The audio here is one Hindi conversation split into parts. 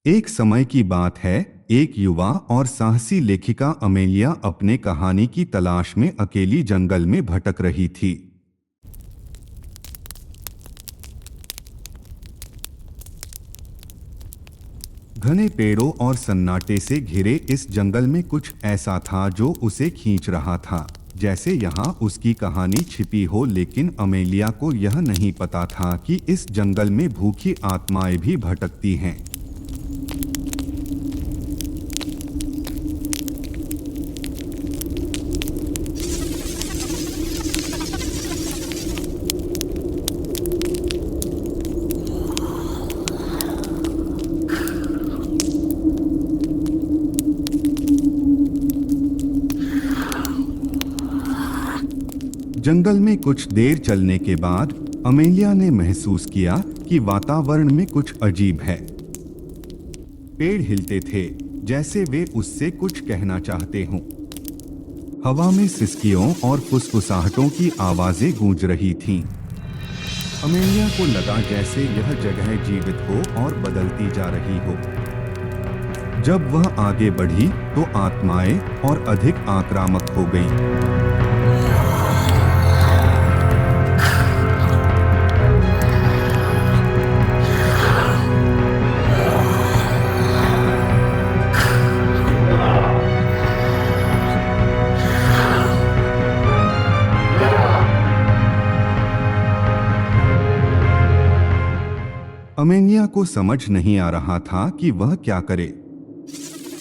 एक समय की बात है, एक युवा और साहसी लेखिका अमेलिया अपने कहानी की तलाश में अकेली जंगल में भटक रही थी। घने पेड़ों और सन्नाटे से घिरे इस जंगल में कुछ ऐसा था जो उसे खींच रहा था, जैसे यहाँ उसकी कहानी छिपी हो। लेकिन अमेलिया को यह नहीं पता था कि इस जंगल में भूखी आत्माएं भी भटकती हैं। जंगल में कुछ देर चलने के बाद अमेलिया ने महसूस किया कि वातावरण में कुछ अजीब है। पेड़ हिलते थे, जैसे वे उससे कुछ कहना चाहते हों। हवा में सिसकियों और फुसफुसाहटों की आवाजें गूंज रही थीं। अमेलिया को लगा जैसे यह जगह जीवित हो और बदलती जा रही हो। जब वह आगे बढ़ी तो आत्माएं और अधिक आक्रामक हो गईं। अमेलिया को समझ नहीं आ रहा था कि वह क्या करे।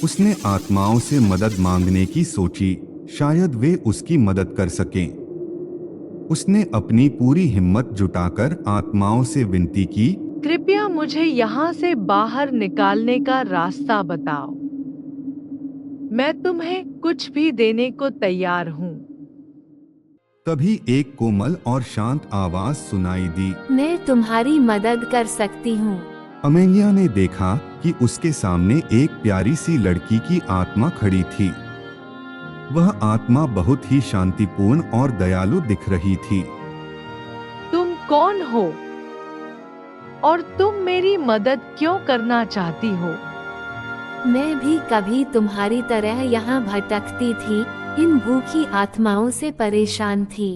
उसने आत्माओं से मदद मांगने की सोची, शायद वे उसकी मदद कर सकें। उसने अपनी पूरी हिम्मत जुटाकर आत्माओं से विनती की, कृपया मुझे यहाँ से बाहर निकालने का रास्ता बताओ। मैं तुम्हें कुछ भी देने को तैयार हूँ। तभी एक कोमल और शांत आवाज सुनाई दी, मैं तुम्हारी मदद कर सकती हूँ। अमेलिया ने देखा कि उसके सामने एक प्यारी सी लड़की की आत्मा खड़ी थी। वह आत्मा बहुत ही शांतिपूर्ण और दयालु दिख रही थी। तुम कौन हो और तुम मेरी मदद क्यों करना चाहती हो? मैं भी कभी तुम्हारी तरह यहाँ भटकती थी, इन भूखी आत्माओं से परेशान थी।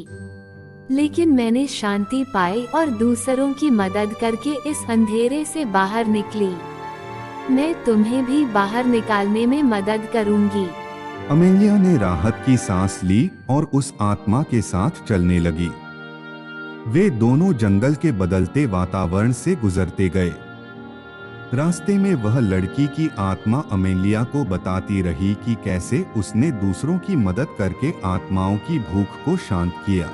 लेकिन मैंने शांति पाई और दूसरों की मदद करके इस अंधेरे से बाहर निकली। मैं तुम्हें भी बाहर निकालने में मदद करूंगी। अमेलिया ने राहत की सांस ली और उस आत्मा के साथ चलने लगी। वे दोनों जंगल के बदलते वातावरण से गुजरते गए। रास्ते में वह लड़की की आत्मा अमेलिया को बताती रही कि कैसे उसने दूसरों की मदद करके आत्माओं की भूख को शांत किया।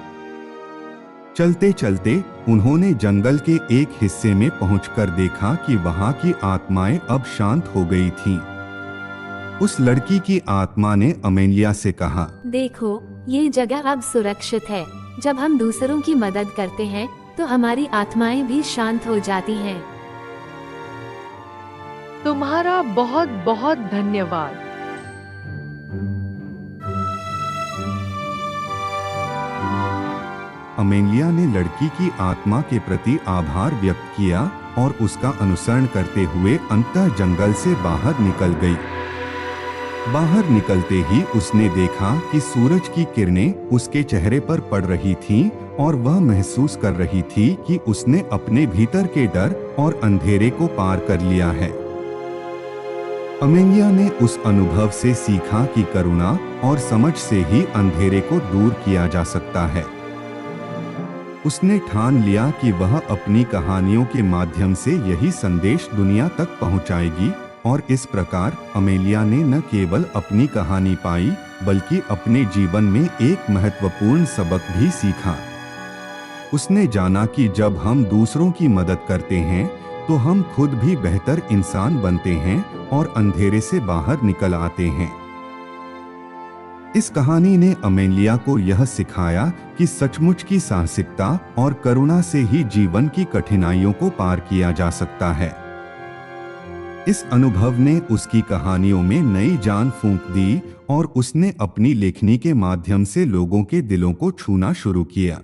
चलते चलते उन्होंने जंगल के एक हिस्से में पहुंचकर देखा कि वहां की आत्माएं अब शांत हो गई थीं। उस लड़की की आत्मा ने अमेलिया से कहा, देखो, ये जगह अब सुरक्षित है। जब हम दूसरों की मदद करते हैं तो हमारी आत्माएं भी शांत हो जाती हैं। तुम्हारा बहुत बहुत धन्यवाद। अमेलिया ने लड़की की आत्मा के प्रति आभार व्यक्त किया और उसका अनुसरण करते हुए अंतः जंगल से बाहर निकल गई। बाहर निकलते ही उसने देखा कि सूरज की किरणें उसके चेहरे पर पड़ रही थीं और वह महसूस कर रही थी कि उसने अपने भीतर के डर और अंधेरे को पार कर लिया है। अमेलिया ने उस अनुभव से सीखा कि करुणा और समझ से ही अंधेरे को दूर किया जा सकता है। उसने ठान लिया कि वह अपनी कहानियों के माध्यम से यही संदेश दुनिया तक पहुंचाएगी और इस प्रकार अमेलिया ने न केवल अपनी कहानी पाई बल्कि अपने जीवन में एक महत्वपूर्ण सबक भी सीखा। उसने जाना कि जब हम दूसरों की मदद करते हैं तो हम खुद भी बेहतर इंसान बनते हैं और अंधेरे से बाहर निकल आते हैं। इस कहानी ने अमेलिया को यह सिखाया कि सचमुच की साहसिकता और करुणा से ही जीवन की कठिनाइयों को पार किया जा सकता है। इस अनुभव ने उसकी कहानियों में नई जान फूंक दी और उसने अपनी लेखनी के माध्यम से लोगों के दिलों को छूना शुरू किया।